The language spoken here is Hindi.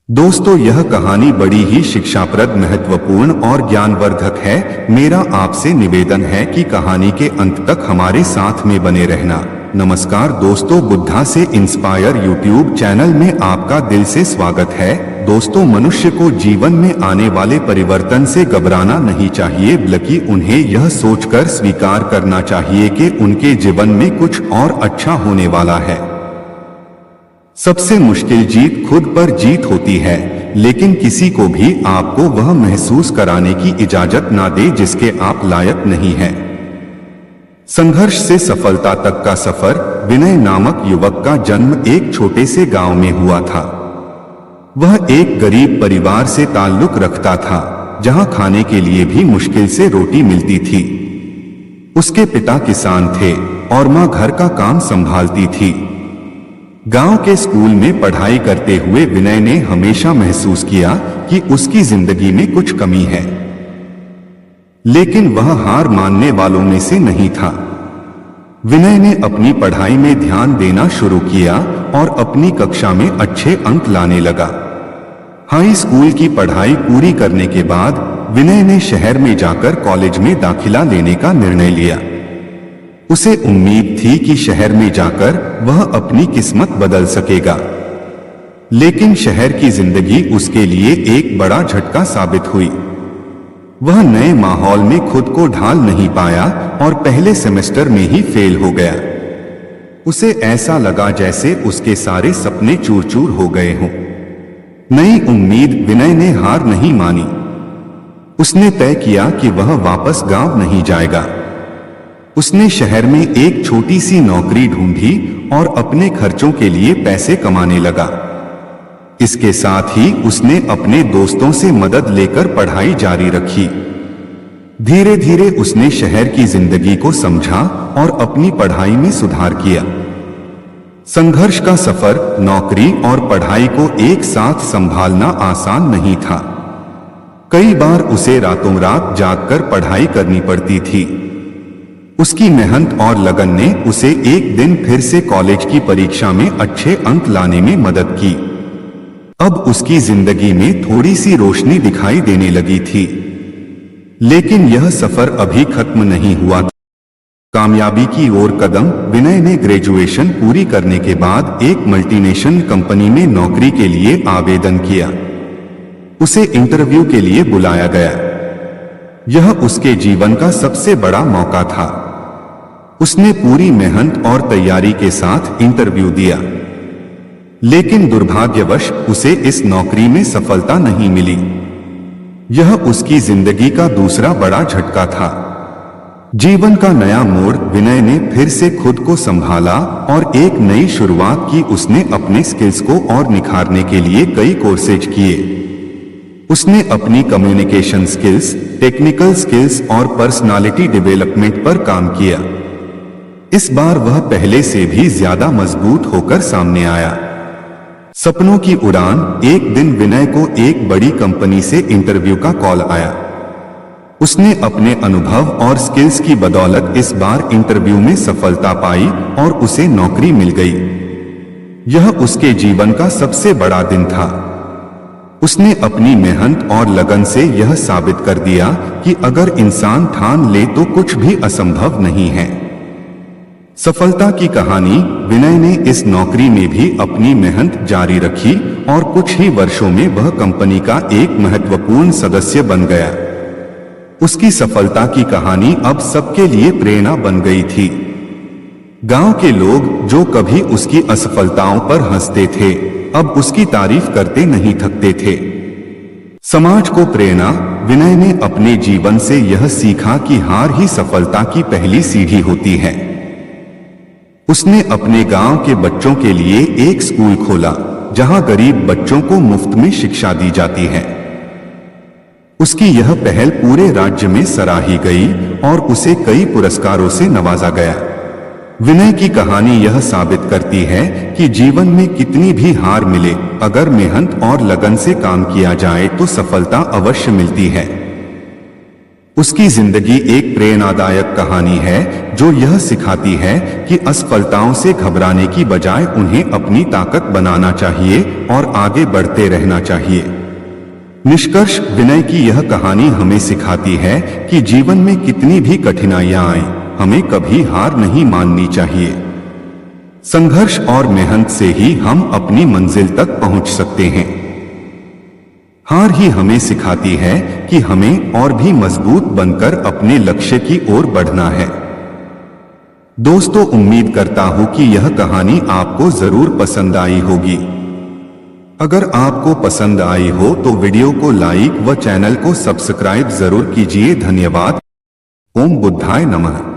दोस्तों, यह कहानी बड़ी ही शिक्षाप्रद, महत्वपूर्ण और ज्ञानवर्धक है। मेरा आपसे निवेदन है कि कहानी के अंत तक हमारे साथ में बने रहना। नमस्कार दोस्तों, बुद्धा से इंस्पायर यूट्यूब चैनल में आपका दिल से स्वागत है। दोस्तों, मनुष्य को जीवन में आने वाले परिवर्तन से घबराना नहीं चाहिए, बल्कि उन्हें यह सोचकर स्वीकार करना चाहिए कि उनके जीवन में कुछ और अच्छा होने वाला है। सबसे मुश्किल जीत खुद पर जीत होती है, लेकिन किसी को भी आपको वह महसूस कराने की इजाजत ना दे जिसके आप लायक नहीं हैं। संघर्ष से सफलता तक का सफर। विनय नामक युवक का जन्म एक छोटे से गांव में हुआ था। वह एक गरीब परिवार से ताल्लुक रखता था, जहां खाने के लिए भी मुश्किल से रोटी मिलती थी। उसके पिता किसान थे और मां घर का काम संभालती थी। गांव के स्कूल में पढ़ाई करते हुए विनय ने हमेशा महसूस किया कि उसकी जिंदगी में कुछ कमी है, लेकिन वह हार मानने वालों में से नहीं था। विनय ने अपनी पढ़ाई में ध्यान देना शुरू किया और अपनी कक्षा में अच्छे अंक लाने लगा। हाई स्कूल की पढ़ाई पूरी करने के बाद विनय ने शहर में जाकर कॉलेज में दाखिला लेने का निर्णय लिया। उसे उम्मीद थी कि शहर में जाकर वह अपनी किस्मत बदल सकेगा, लेकिन शहर की जिंदगी उसके लिए एक बड़ा झटका साबित हुई। वह नए माहौल में खुद को ढाल नहीं पाया और पहले सेमेस्टर में ही फेल हो गया। उसे ऐसा लगा जैसे उसके सारे सपने चूर चूर हो गए हों। नई उम्मीद विनय ने हार नहीं मानी। उसने तय किया कि वह वापस गांव नहीं जाएगा। उसने शहर में एक छोटी सी नौकरी ढूंढी और अपने खर्चों के लिए पैसे कमाने लगा। इसके साथ ही उसने अपने दोस्तों से मदद लेकर पढ़ाई जारी रखी। धीरे धीरे उसने शहर की जिंदगी को समझा और अपनी पढ़ाई में सुधार किया। संघर्ष का सफर, नौकरी और पढ़ाई को एक साथ संभालना आसान नहीं था। कई बार उसे रातों रात जागकर पढ़ाई करनी पड़ती थी। उसकी मेहनत और लगन ने उसे एक दिन फिर से कॉलेज की परीक्षा में अच्छे अंक लाने में मदद की। अब उसकी जिंदगी में थोड़ी सी रोशनी दिखाई देने लगी थी, लेकिन यह सफर अभी खत्म नहीं हुआ था। कामयाबी की ओर कदम। विनय ने ग्रेजुएशन पूरी करने के बाद एक मल्टीनेशनल कंपनी में नौकरी के लिए आवेदन किया। उसे इंटरव्यू के लिए बुलाया गया। यह उसके जीवन का सबसे बड़ा मौका था। उसने पूरी मेहनत और तैयारी के साथ इंटरव्यू दिया, लेकिन दुर्भाग्यवश उसे इस नौकरी में सफलता नहीं मिली। यह उसकी जिंदगी का दूसरा बड़ा झटका था। जीवन का नया मोड़। विनय ने फिर से खुद को संभाला और एक नई शुरुआत की। उसने अपने स्किल्स को और निखारने के लिए कई कोर्सेज किए। उसने अपनी कम्युनिकेशन स्किल्स, टेक्निकल स्किल्स और पर्सनालिटी डेवलपमेंट पर काम किया। इस बार वह पहले से भी ज्यादा मजबूत होकर सामने आया। सपनों की उड़ान। एक दिन विनय को एक बड़ी कंपनी से इंटरव्यू का कॉल आया। उसने अपने अनुभव और स्किल्स की बदौलत इस बार इंटरव्यू में सफलता पाई और उसे नौकरी मिल गई। यह उसके जीवन का सबसे बड़ा दिन था। उसने अपनी मेहनत और लगन से यह साबित कर दिया कि अगर इंसान ठान ले तो कुछ भी असंभव नहीं है। सफलता की कहानी। विनय ने इस नौकरी में भी अपनी मेहनत जारी रखी और कुछ ही वर्षों में वह कंपनी का एक महत्वपूर्ण सदस्य बन गया। उसकी सफलता की कहानी अब सबके लिए प्रेरणा बन गई थी। गांव के लोग जो कभी उसकी असफलताओं पर हंसते थे, अब उसकी तारीफ करते नहीं थकते थे। समाज को प्रेरणा। विनय ने अपने जीवन से यह सीखा कि हार ही सफलता की पहली सीढ़ी होती है। उसने अपने गांव के बच्चों के लिए एक स्कूल खोला, जहां गरीब बच्चों को मुफ्त में शिक्षा दी जाती है। उसकी यह पहल पूरे राज्य में सराही गई और उसे कई पुरस्कारों से नवाजा गया। विनय की कहानी यह साबित करती है कि जीवन में कितनी भी हार मिले, अगर मेहनत और लगन से काम किया जाए तो सफलता अवश्य मिलती है। उसकी जिंदगी एक प्रेरणादायक कहानी है जो यह सिखाती है कि असफलताओं से घबराने की बजाय उन्हें अपनी ताकत बनाना चाहिए और आगे बढ़ते रहना चाहिए। निष्कर्ष, विनय की यह कहानी हमें सिखाती है कि जीवन में कितनी भी कठिनाइयां आए, हमें कभी हार नहीं माननी चाहिए। संघर्ष और मेहनत से ही हम अपनी मंजिल तक पहुंच सकते हैं। हार ही हमें सिखाती है कि हमें और भी मजबूत बनकर अपने लक्ष्य की ओर बढ़ना है। दोस्तों, उम्मीद करता हूं कि यह कहानी आपको जरूर पसंद आई होगी। अगर आपको पसंद आई हो तो वीडियो को लाइक व चैनल को सब्सक्राइब जरूर कीजिए। धन्यवाद। ओम बुद्धाय नमः।